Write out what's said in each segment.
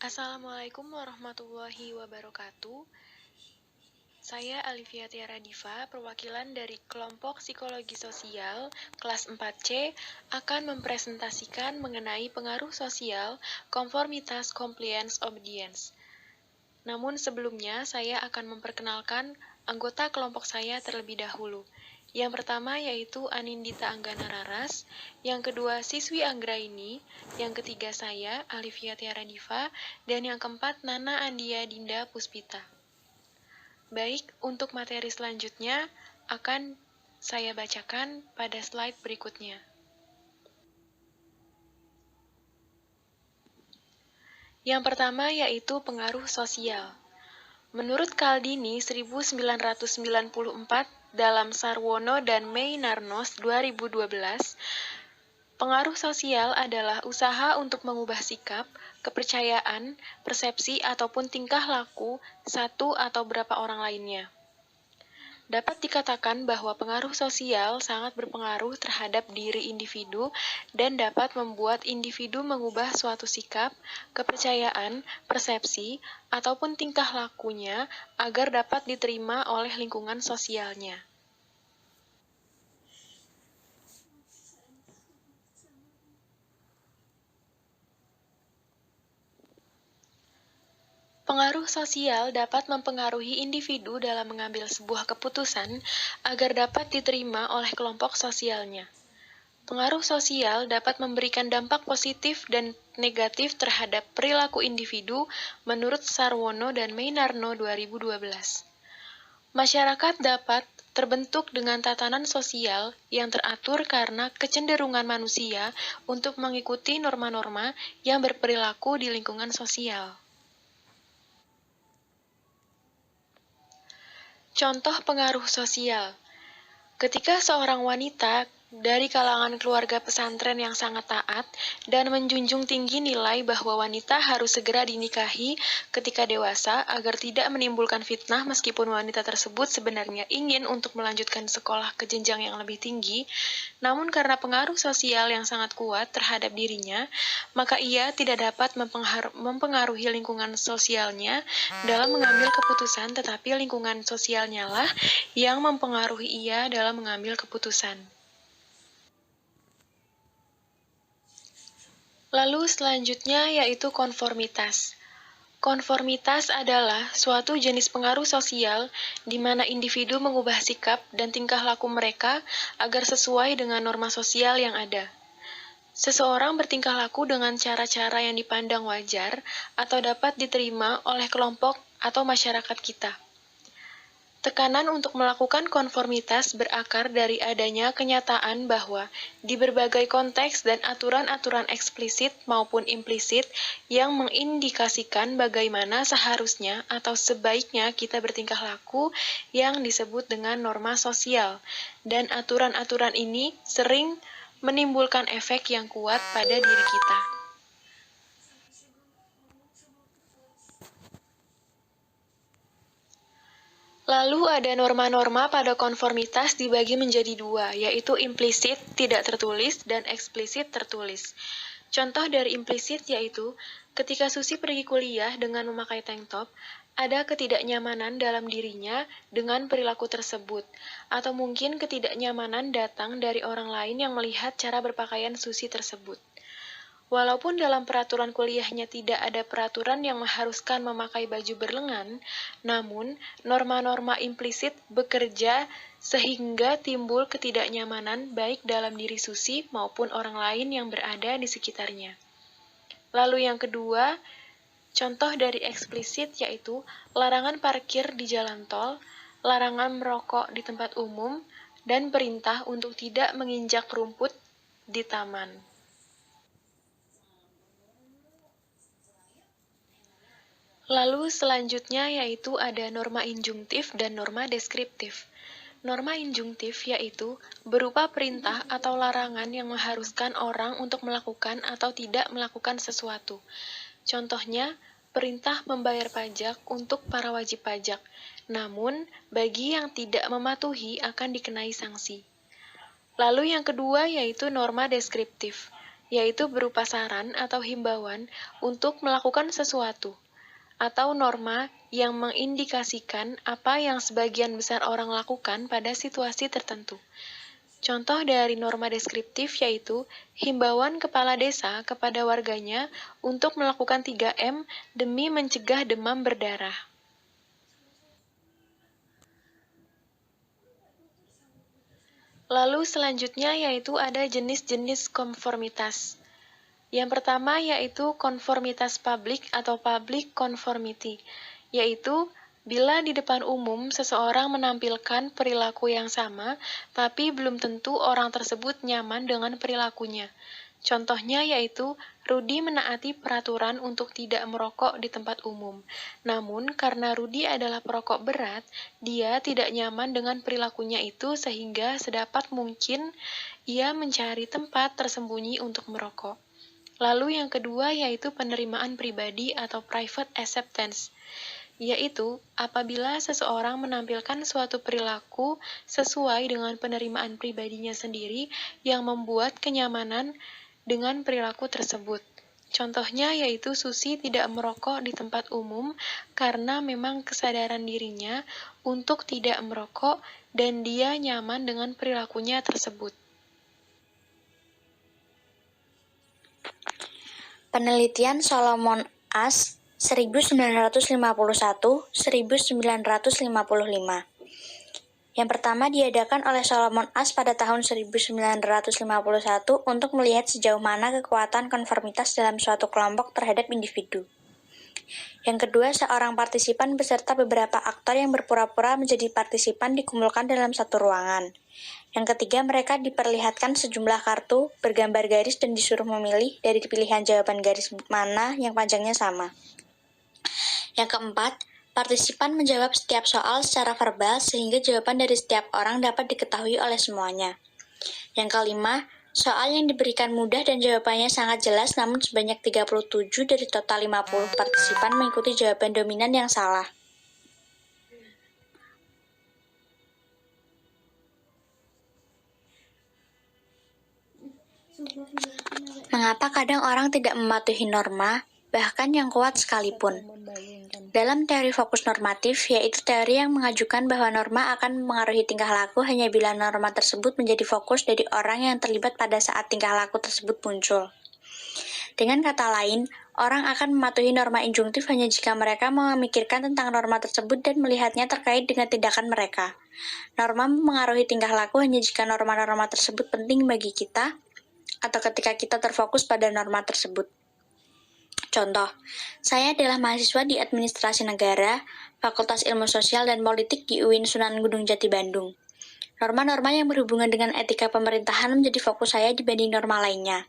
Assalamualaikum warahmatullahi wabarakatuh. Saya Alivia Tiara Diva, perwakilan dari kelompok Psikologi Sosial kelas 4C akan mempresentasikan mengenai pengaruh sosial, konformitas, compliance, obedience. Namun sebelumnya saya akan memperkenalkan anggota kelompok saya terlebih dahulu. Yang pertama yaitu Anindita Anggana Raras, yang kedua siswi Anggraini, yang ketiga saya Alivia Tiara Diva, dan yang keempat Nana Andia Dinda Puspita. Baik, untuk materi selanjutnya akan saya bacakan pada slide berikutnya. Yang pertama yaitu pengaruh sosial. Menurut Kaldini 1994 dalam Sarwono dan Meinarnos 2012, pengaruh sosial adalah usaha untuk mengubah sikap, kepercayaan, persepsi, ataupun tingkah laku satu atau berapa orang lainnya. Dapat dikatakan bahwa pengaruh sosial sangat berpengaruh terhadap diri individu dan dapat membuat individu mengubah suatu sikap, kepercayaan, persepsi, ataupun tingkah lakunya agar dapat diterima oleh lingkungan sosialnya. Pengaruh sosial dapat mempengaruhi individu dalam mengambil sebuah keputusan agar dapat diterima oleh kelompok sosialnya. Pengaruh sosial dapat memberikan dampak positif dan negatif terhadap perilaku individu menurut Sarwono dan Meinarno 2012. Masyarakat dapat terbentuk dengan tatanan sosial yang teratur karena kecenderungan manusia untuk mengikuti norma-norma yang berperilaku di lingkungan sosial. Contoh pengaruh sosial. Ketika seorang wanita dari kalangan keluarga pesantren yang sangat taat dan menjunjung tinggi nilai bahwa wanita harus segera dinikahi ketika dewasa agar tidak menimbulkan fitnah meskipun wanita tersebut sebenarnya ingin untuk melanjutkan sekolah ke jenjang yang lebih tinggi, namun karena pengaruh sosial yang sangat kuat terhadap dirinya, maka ia tidak dapat mempengaruhi lingkungan sosialnya dalam mengambil keputusan, tetapi lingkungan sosialnya lah yang mempengaruhi ia dalam mengambil keputusan. Lalu selanjutnya yaitu konformitas. Konformitas adalah suatu jenis pengaruh sosial di mana individu mengubah sikap dan tingkah laku mereka agar sesuai dengan norma sosial yang ada. Seseorang bertingkah laku dengan cara-cara yang dipandang wajar atau dapat diterima oleh kelompok atau masyarakat kita. Tekanan untuk melakukan konformitas berakar dari adanya kenyataan bahwa di berbagai konteks dan aturan-aturan eksplisit maupun implisit yang mengindikasikan bagaimana seharusnya atau sebaiknya kita bertingkah laku yang disebut dengan norma sosial, dan aturan-aturan ini sering menimbulkan efek yang kuat pada diri kita. Lalu ada norma-norma pada konformitas dibagi menjadi dua, yaitu implisit tidak tertulis dan eksplisit tertulis. Contoh dari implisit yaitu, ketika Susi pergi kuliah dengan memakai tank top, ada ketidaknyamanan dalam dirinya dengan perilaku tersebut, atau mungkin ketidaknyamanan datang dari orang lain yang melihat cara berpakaian Susi tersebut. Walaupun dalam peraturan kuliahnya tidak ada peraturan yang mengharuskan memakai baju berlengan, namun norma-norma implisit bekerja sehingga timbul ketidaknyamanan baik dalam diri Susi maupun orang lain yang berada di sekitarnya. Lalu yang kedua, contoh dari eksplisit yaitu larangan parkir di jalan tol, larangan merokok di tempat umum, dan perintah untuk tidak menginjak rumput di taman. Lalu selanjutnya yaitu ada norma injungtif dan norma deskriptif. Norma injungtif yaitu berupa perintah atau larangan yang mengharuskan orang untuk melakukan atau tidak melakukan sesuatu. Contohnya, perintah membayar pajak untuk para wajib pajak, namun bagi yang tidak mematuhi akan dikenai sanksi. Lalu yang kedua yaitu norma deskriptif. yaitu berupa saran atau himbauan untuk melakukan sesuatu, atau norma yang mengindikasikan apa yang sebagian besar orang lakukan pada situasi tertentu. Contoh dari norma deskriptif yaitu himbauan kepala desa kepada warganya untuk melakukan 3M demi mencegah demam berdarah. Lalu selanjutnya yaitu ada jenis-jenis konformitas. Yang pertama yaitu konformitas publik atau public conformity, yaitu bila di depan umum seseorang menampilkan perilaku yang sama, tapi belum tentu orang tersebut nyaman dengan perilakunya. Contohnya yaitu Rudy menaati peraturan untuk tidak merokok di tempat umum. Namun karena Rudy adalah perokok berat, dia tidak nyaman dengan perilakunya itu sehingga sedapat mungkin ia mencari tempat tersembunyi untuk merokok. Lalu yang kedua yaitu penerimaan pribadi atau private acceptance, yaitu apabila seseorang menampilkan suatu perilaku sesuai dengan penerimaan pribadinya sendiri yang membuat kenyamanan dengan perilaku tersebut. Contohnya yaitu Susi tidak merokok di tempat umum karena memang kesadaran dirinya untuk tidak merokok dan dia nyaman dengan perilakunya tersebut. Penelitian Solomon Asch 1951-1955. Yang pertama diadakan oleh Solomon Asch pada tahun 1951 untuk melihat sejauh mana kekuatan konformitas dalam suatu kelompok terhadap individu. Yang kedua, seorang partisipan beserta beberapa aktor yang berpura-pura menjadi partisipan dikumpulkan dalam satu ruangan. Yang ketiga, mereka diperlihatkan sejumlah kartu bergambar garis dan disuruh memilih dari pilihan jawaban garis mana yang panjangnya sama. Yang keempat, partisipan menjawab setiap soal secara verbal sehingga jawaban dari setiap orang dapat diketahui oleh semuanya. Yang kelima, soal yang diberikan mudah dan jawabannya sangat jelas, namun sebanyak 37 dari total 50 partisipan mengikuti jawaban dominan yang salah. Mengapa kadang orang tidak mematuhi norma, bahkan yang kuat sekalipun? Dalam teori fokus normatif, yaitu teori yang mengajukan bahwa norma akan mengaruhi tingkah laku hanya bila norma tersebut menjadi fokus dari orang yang terlibat pada saat tingkah laku tersebut muncul. Dengan kata lain, orang akan mematuhi norma injungtif hanya jika mereka memikirkan tentang norma tersebut dan melihatnya terkait dengan tindakan mereka. Norma mengaruhi tingkah laku hanya jika norma-norma tersebut penting bagi kita, atau ketika kita terfokus pada norma tersebut. Contoh, saya adalah mahasiswa di Administrasi Negara, Fakultas Ilmu Sosial dan Politik di UIN Sunan Gunung Jati Bandung. Norma-norma yang berhubungan dengan etika pemerintahan menjadi fokus saya dibanding norma lainnya.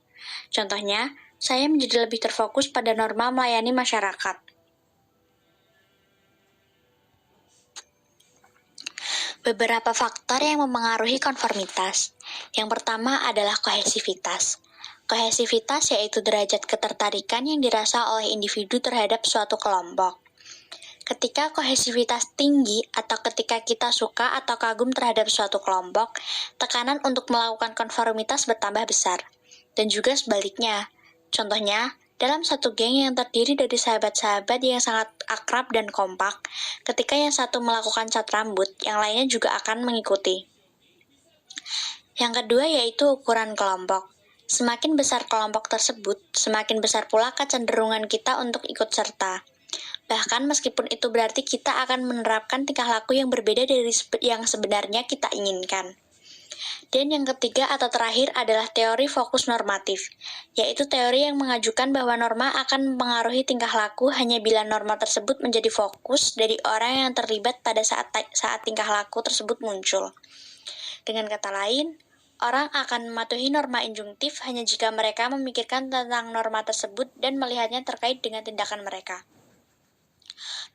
Contohnya, saya menjadi lebih terfokus pada norma melayani masyarakat. Beberapa faktor yang memengaruhi konformitas. Yang pertama adalah kohesivitas. Kohesivitas yaitu derajat ketertarikan yang dirasa oleh individu terhadap suatu kelompok. Ketika kohesivitas tinggi atau ketika kita suka atau kagum terhadap suatu kelompok, tekanan untuk melakukan konformitas bertambah besar. Dan juga sebaliknya. Contohnya, dalam satu geng yang terdiri dari sahabat-sahabat yang sangat akrab dan kompak, ketika yang satu melakukan cat rambut, yang lainnya juga akan mengikuti. Yang kedua yaitu ukuran kelompok. Semakin besar kelompok tersebut, semakin besar pula kecenderungan kita untuk ikut serta. Bahkan meskipun itu berarti kita akan menerapkan tingkah laku yang berbeda dari yang sebenarnya kita inginkan. Dan yang ketiga atau terakhir adalah teori fokus normatif, yaitu teori yang mengajukan bahwa norma akan mempengaruhi tingkah laku hanya bila norma tersebut menjadi fokus dari orang yang terlibat pada saat tingkah laku tersebut muncul. Dengan kata lain, orang akan mematuhi norma injungtif hanya jika mereka memikirkan tentang norma tersebut dan melihatnya terkait dengan tindakan mereka.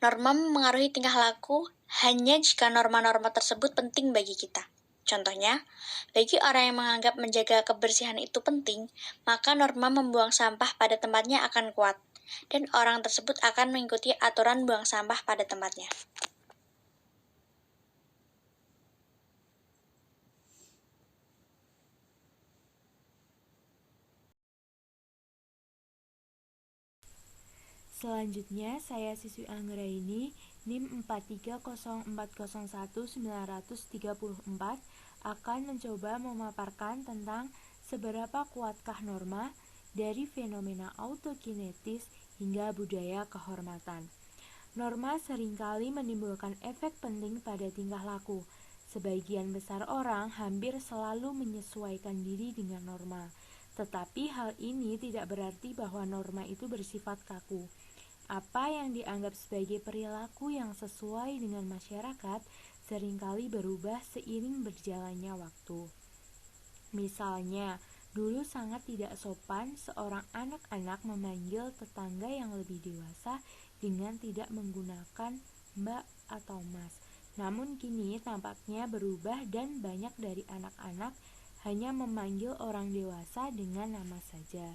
Norma mempengaruhi tingkah laku hanya jika norma-norma tersebut penting bagi kita. Contohnya, bagi orang yang menganggap menjaga kebersihan itu penting, maka norma membuang sampah pada tempatnya akan kuat, dan orang tersebut akan mengikuti aturan buang sampah pada tempatnya. Selanjutnya, saya siswi Anggraini, NIM 430401934, akan mencoba memaparkan tentang seberapa kuatkah norma dari fenomena autokinetis hingga budaya kehormatan. Norma seringkali menimbulkan efek penting pada tingkah laku. Sebagian besar orang hampir selalu menyesuaikan diri dengan norma. Tetapi hal ini tidak berarti bahwa norma itu bersifat kaku. Apa yang dianggap sebagai perilaku yang sesuai dengan masyarakat seringkali berubah seiring berjalannya waktu. Misalnya, dulu sangat tidak sopan seorang anak-anak memanggil tetangga yang lebih dewasa dengan tidak menggunakan mbak atau mas. Namun kini tampaknya berubah dan banyak dari anak-anak hanya memanggil orang dewasa dengan nama saja.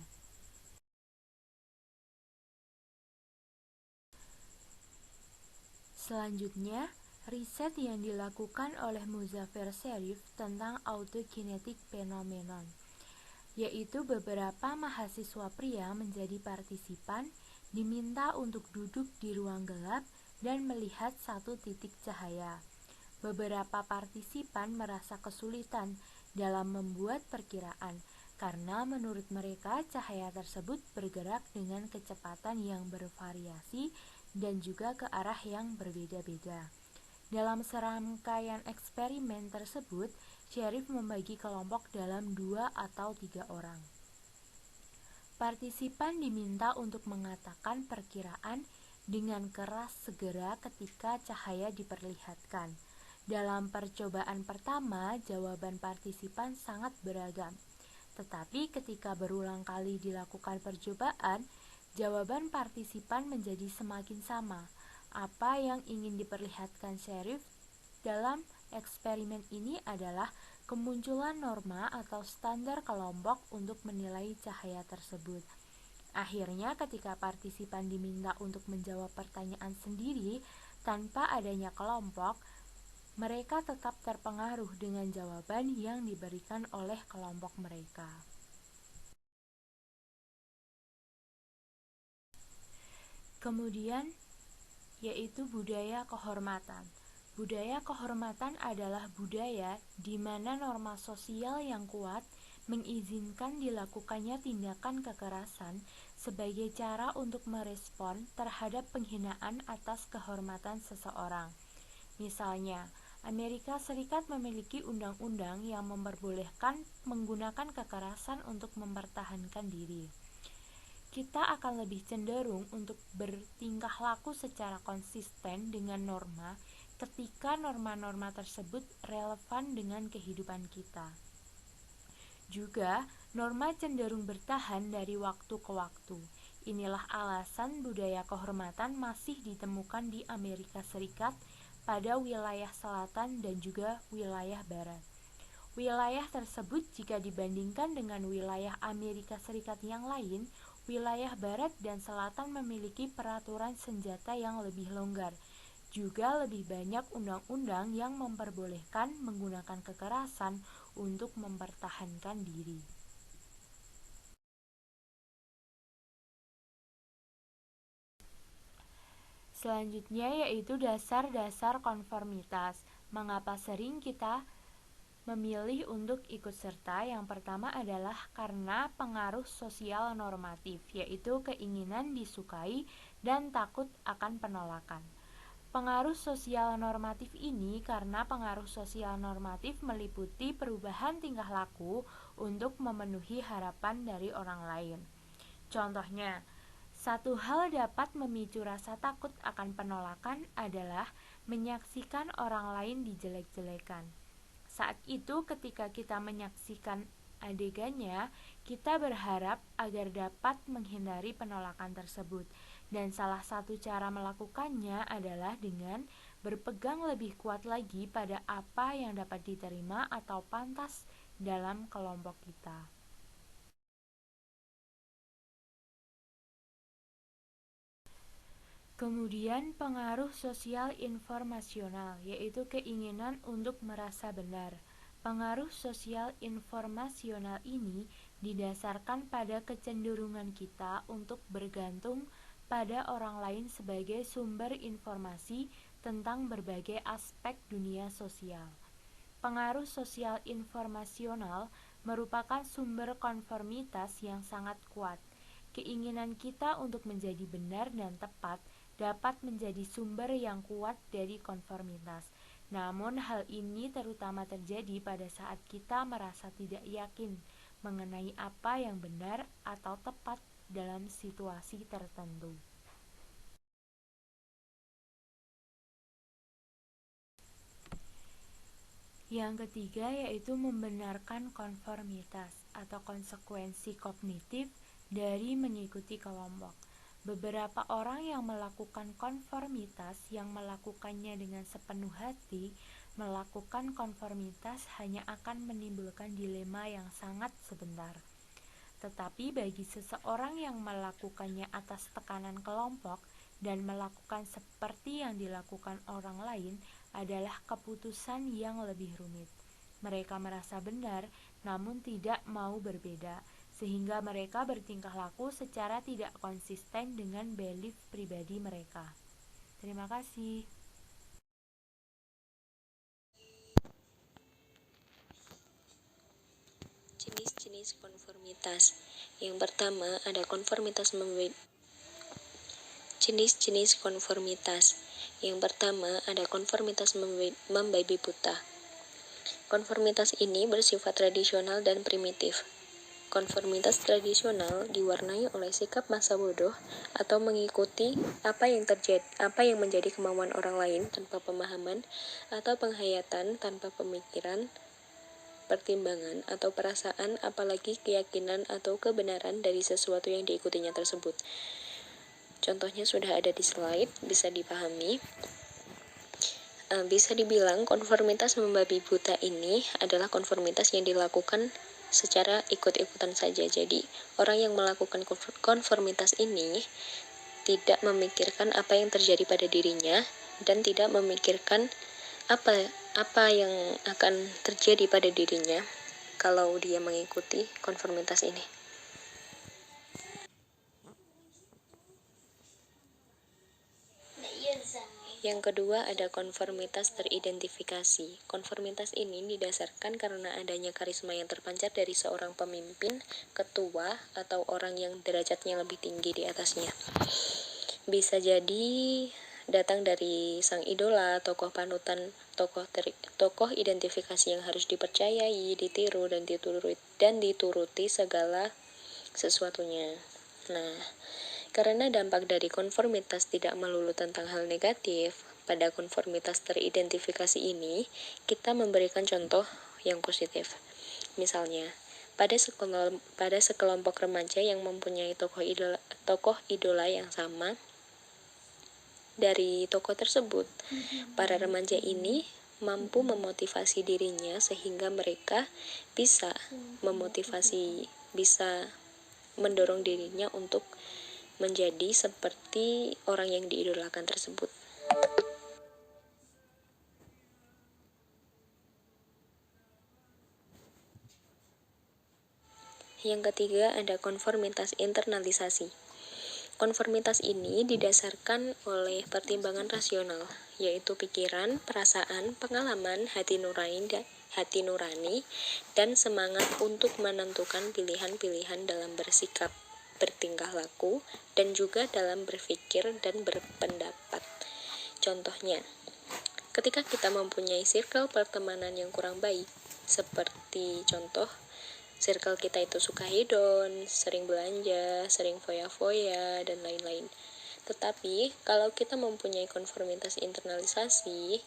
Selanjutnya, riset yang dilakukan oleh Muzaffer Sherif tentang autokinetic phenomenon, yaitu beberapa mahasiswa pria menjadi partisipan diminta untuk duduk di ruang gelap dan melihat satu titik cahaya. Beberapa partisipan merasa kesulitan dalam membuat perkiraan karena menurut mereka cahaya tersebut bergerak dengan kecepatan yang bervariasi dan juga ke arah yang berbeda-beda. Dalam serangkaian eksperimen tersebut, Sherif membagi kelompok dalam 2 atau 3 orang. Partisipan diminta untuk mengatakan perkiraan dengan keras segera ketika cahaya diperlihatkan. Dalam percobaan pertama, jawaban partisipan sangat beragam. Tetapi ketika berulang kali dilakukan percobaan, jawaban partisipan menjadi semakin sama. Apa yang ingin diperlihatkan Sherif dalam eksperimen ini adalah kemunculan norma atau standar kelompok untuk menilai cahaya tersebut. Akhirnya ketika partisipan diminta untuk menjawab pertanyaan sendiri tanpa adanya kelompok, mereka tetap terpengaruh dengan jawaban yang diberikan oleh kelompok mereka. Kemudian, yaitu budaya kehormatan. Budaya kehormatan adalah budaya di mana norma sosial yang kuat mengizinkan dilakukannya tindakan kekerasan sebagai cara untuk merespon terhadap penghinaan atas kehormatan seseorang. Misalnya, Amerika Serikat memiliki undang-undang yang memperbolehkan menggunakan kekerasan untuk mempertahankan diri. Kita akan lebih cenderung untuk bertingkah laku secara konsisten dengan norma ketika norma-norma tersebut relevan dengan kehidupan kita. Juga, norma cenderung bertahan dari waktu ke waktu. Inilah alasan budaya kehormatan masih ditemukan di Amerika Serikat pada wilayah selatan dan juga wilayah barat. Wilayah tersebut jika dibandingkan dengan wilayah Amerika Serikat yang lain, wilayah barat dan selatan memiliki peraturan senjata yang lebih longgar. Juga lebih banyak undang-undang yang memperbolehkan menggunakan kekerasan untuk mempertahankan diri. Selanjutnya yaitu dasar-dasar konformitas. Mengapa sering kita memilih untuk ikut serta? Yang pertama adalah karena pengaruh sosial normatif, yaitu keinginan disukai dan takut akan penolakan. Pengaruh sosial normatif ini karena pengaruh sosial normatif meliputi perubahan tingkah laku untuk memenuhi harapan dari orang lain. Contohnya, satu hal dapat memicu rasa takut akan penolakan adalah menyaksikan orang lain dijelek-jelekan. Saat itu ketika kita menyaksikan adegannya, kita berharap agar dapat menghindari penolakan tersebut. Dan salah satu cara melakukannya adalah dengan berpegang lebih kuat lagi pada apa yang dapat diterima atau pantas dalam kelompok kita. Kemudian pengaruh sosial informasional, yaitu keinginan untuk merasa benar. Pengaruh sosial informasional ini didasarkan pada kecenderungan kita untuk bergantung pada orang lain sebagai sumber informasi tentang berbagai aspek dunia sosial. Pengaruh sosial informasional merupakan sumber konformitas yang sangat kuat. Keinginan kita untuk menjadi benar dan tepat dapat menjadi sumber yang kuat dari konformitas. Namun hal ini terutama terjadi pada saat kita merasa tidak yakin mengenai apa yang benar atau tepat dalam situasi tertentu. Yang ketiga yaitu membenarkan konformitas atau konsekuensi kognitif dari mengikuti kelompok. Beberapa orang yang melakukan konformitas yang melakukannya dengan sepenuh hati, melakukan konformitas hanya akan menimbulkan dilema yang sangat sebentar. Tetapi bagi seseorang yang melakukannya atas tekanan kelompok dan melakukan seperti yang dilakukan orang lain adalah keputusan yang lebih rumit. Mereka merasa benar, namun tidak mau berbeda, sehingga mereka bertingkah laku secara tidak konsisten dengan belief pribadi mereka. Terima kasih. Jenis-jenis konformitas. Yang pertama ada konformitas Jenis-jenis konformitas. Yang pertama ada konformitas membabi buta. Konformitas ini bersifat tradisional dan primitif. Konformitas tradisional diwarnai oleh sikap masa bodoh atau mengikuti apa yang menjadi kemauan orang lain tanpa pemahaman atau penghayatan, tanpa pemikiran, pertimbangan atau perasaan, apalagi keyakinan atau kebenaran dari sesuatu yang diikutinya tersebut. Contohnya sudah ada di slide, bisa dipahami. Bisa dibilang konformitas membabi buta ini adalah konformitas yang dilakukan secara ikut-ikutan saja. Jadi orang yang melakukan konformitas ini tidak memikirkan apa yang terjadi pada dirinya dan tidak memikirkan apa yang akan terjadi pada dirinya kalau dia mengikuti konformitas ini. Yang kedua ada konformitas teridentifikasi. Konformitas ini didasarkan karena adanya karisma yang terpancar dari seorang pemimpin, ketua, atau orang yang derajatnya lebih tinggi di atasnya. Bisa jadi datang dari sang idola, tokoh panutan, tokoh identifikasi yang harus dipercayai, ditiru, dan dituruti segala sesuatunya. Nah, karena dampak dari konformitas tidak melulu tentang hal negatif, pada konformitas teridentifikasi ini, kita memberikan contoh yang positif. Misalnya, pada sekelompok remaja yang mempunyai tokoh idola yang sama dari tokoh tersebut, para remaja ini mampu memotivasi dirinya sehingga mereka bisa mendorong dirinya untuk menjadi seperti orang yang diidolakan tersebut. Yang ketiga ada konformitas internalisasi. Konformitas ini didasarkan oleh pertimbangan rasional, yaitu pikiran, perasaan, pengalaman, hati nurani, dan semangat untuk menentukan pilihan-pilihan dalam bersikap, bertingkah laku, dan juga dalam berpikir dan berpendapat. Contohnya, ketika kita mempunyai circle pertemanan yang kurang baik, seperti contoh, circle kita itu suka hedon, sering belanja, sering foya-foya, dan lain-lain. Tetapi, kalau kita mempunyai konformitas internalisasi,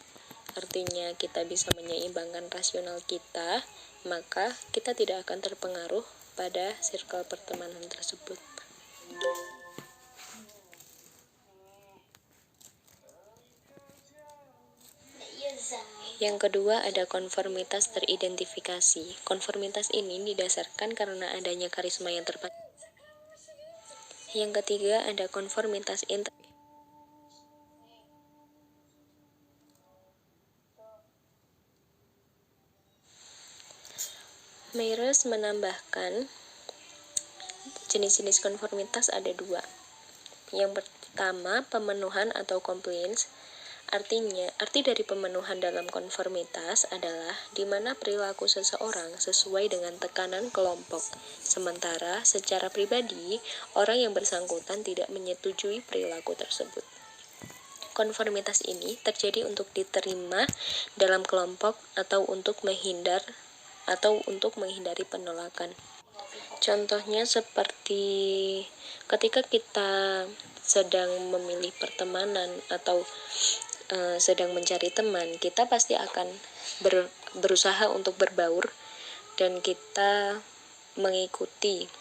artinya kita bisa menyeimbangkan rasional kita, maka kita tidak akan terpengaruh pada circle pertemanan tersebut. Yang kedua ada konformitas teridentifikasi. Konformitas ini didasarkan karena adanya karisma yang terpancar. Yang ketiga ada konformitas Meyers menambahkan jenis-jenis konformitas ada dua. Yang pertama, pemenuhan atau compliance. Arti dari pemenuhan dalam konformitas adalah di mana perilaku seseorang sesuai dengan tekanan kelompok. Sementara secara pribadi, orang yang bersangkutan tidak menyetujui perilaku tersebut. Konformitas ini terjadi untuk diterima dalam kelompok atau untuk menghindari penolakan. Contohnya seperti ketika kita sedang memilih pertemanan atau sedang mencari teman, kita pasti akan berusaha untuk berbaur dan kita mengikuti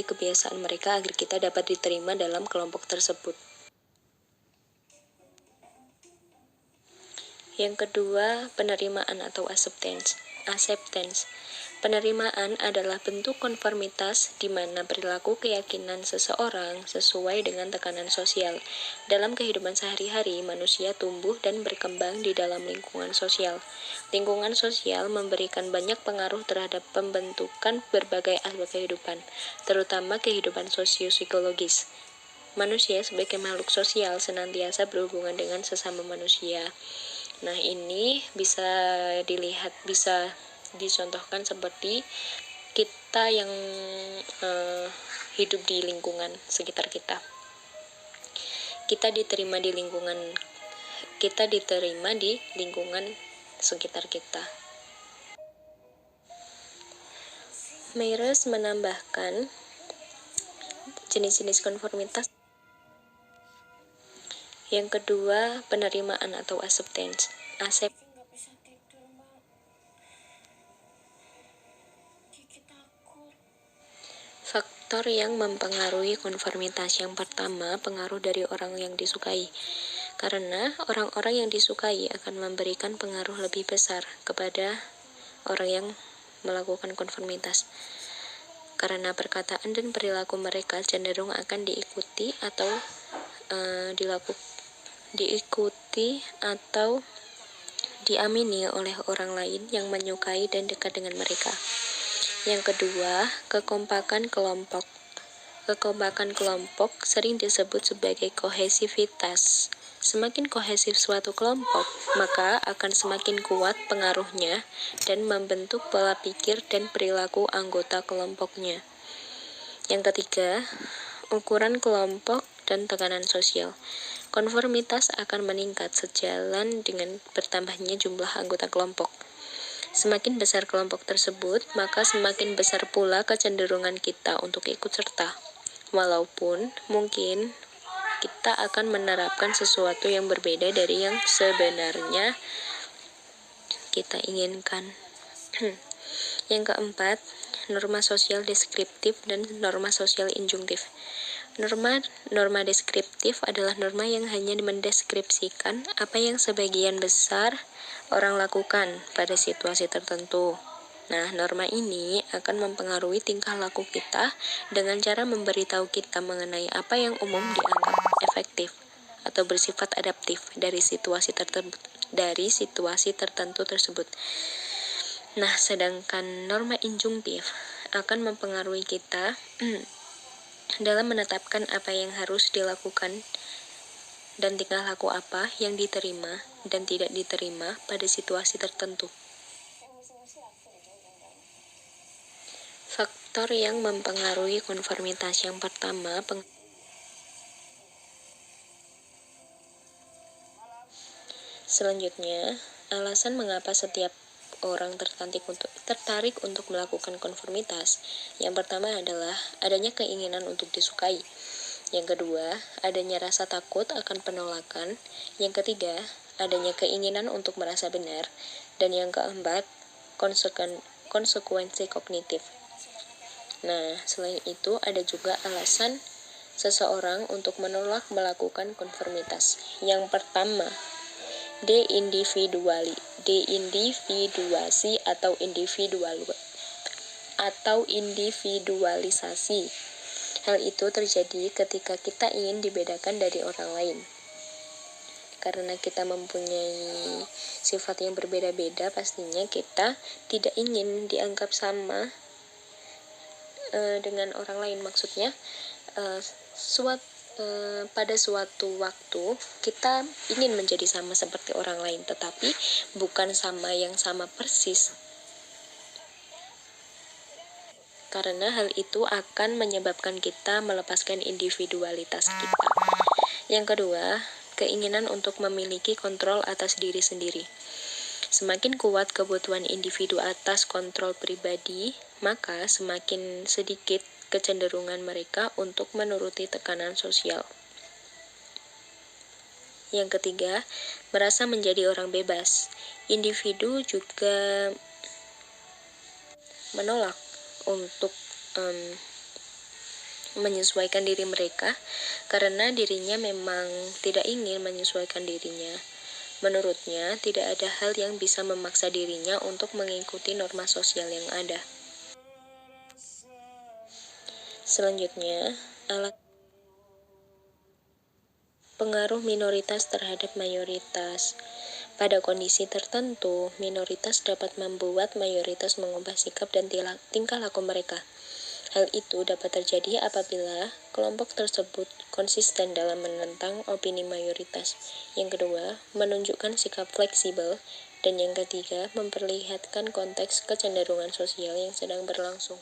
kebiasaan mereka agar kita dapat diterima dalam kelompok tersebut. Yang kedua, penerimaan atau acceptance. Penerimaan adalah bentuk konformitas di mana perilaku keyakinan seseorang sesuai dengan tekanan sosial. Dalam kehidupan sehari-hari, manusia tumbuh dan berkembang di dalam lingkungan sosial. Lingkungan sosial memberikan banyak pengaruh terhadap pembentukan berbagai aspek kehidupan, terutama kehidupan sosio-psikologis. Manusia sebagai makhluk sosial senantiasa berhubungan dengan sesama manusia. Nah, ini bisa dicontohkan seperti kita yang hidup di lingkungan sekitar kita. Kita diterima di lingkungan sekitar kita. Myers menambahkan jenis-jenis konformitas. Yang kedua, penerimaan atau acceptance. Faktor yang mempengaruhi konformitas. Yang pertama, pengaruh dari orang yang disukai. Karena orang-orang yang disukai akan memberikan pengaruh lebih besar kepada orang yang melakukan konformitas. Karena perkataan dan perilaku mereka cenderung akan diikuti atau diamini oleh orang lain yang menyukai dan dekat dengan mereka. Yang kedua, kekompakan kelompok. Kekompakan kelompok sering disebut sebagai kohesivitas. Semakin kohesif suatu kelompok, maka akan semakin kuat pengaruhnya dan membentuk pola pikir dan perilaku anggota kelompoknya. Yang ketiga, ukuran kelompok dan tekanan sosial. Konformitas akan meningkat sejalan dengan bertambahnya jumlah anggota kelompok. Semakin besar kelompok tersebut, maka semakin besar pula kecenderungan kita untuk ikut serta. Walaupun mungkin kita akan menerapkan sesuatu yang berbeda dari yang sebenarnya kita inginkan. Yang keempat, norma sosial deskriptif dan norma sosial injungtif. Norma deskriptif adalah norma yang hanya mendeskripsikan apa yang sebagian besar orang lakukan pada situasi tertentu. Nah, norma ini akan mempengaruhi tingkah laku kita dengan cara memberitahu kita mengenai apa yang umum dianggap efektif atau bersifat adaptif dari situasi tertentu tersebut. Nah, sedangkan norma injungtif akan mempengaruhi kita dalam menetapkan apa yang harus dilakukan dan tingkah laku apa yang diterima dan tidak diterima pada situasi tertentu. Faktor yang mempengaruhi konformitas. Yang pertama, selanjutnya, alasan mengapa setiap orang tertarik untuk melakukan konformitas. Yang pertama adalah adanya keinginan untuk disukai. Yang kedua, adanya rasa takut akan penolakan. Yang ketiga, adanya keinginan untuk merasa benar. Dan yang keempat, konsekuensi kognitif. Nah, selain itu ada juga alasan seseorang untuk menolak melakukan konformitas. Yang pertama, deindividuasi atau individualisasi. Hal itu terjadi ketika kita ingin dibedakan dari orang lain. Karena kita mempunyai sifat yang berbeda-beda, pastinya kita tidak ingin dianggap sama dengan orang lain. Maksudnya pada suatu waktu kita ingin menjadi sama seperti orang lain, tetapi bukan sama yang sama persis, karena hal itu akan menyebabkan kita melepaskan individualitas kita. Yang kedua, keinginan untuk memiliki kontrol atas diri sendiri. Semakin kuat kebutuhan individu atas kontrol pribadi, maka semakin sedikit kecenderungan mereka untuk menuruti tekanan sosial. Yang ketiga, merasa menjadi orang bebas. Individu juga menolak untuk menyesuaikan diri mereka karena dirinya memang tidak ingin menyesuaikan dirinya. Menurutnya, tidak ada hal yang bisa memaksa dirinya untuk mengikuti norma sosial yang ada. Selanjutnya, pengaruh minoritas terhadap mayoritas. Pada kondisi tertentu, minoritas dapat membuat mayoritas mengubah sikap dan tingkah laku mereka. Hal itu dapat terjadi apabila kelompok tersebut konsisten dalam menentang opini mayoritas. Yang kedua, menunjukkan sikap fleksibel. Dan yang ketiga, memperlihatkan konteks kecenderungan sosial yang sedang berlangsung.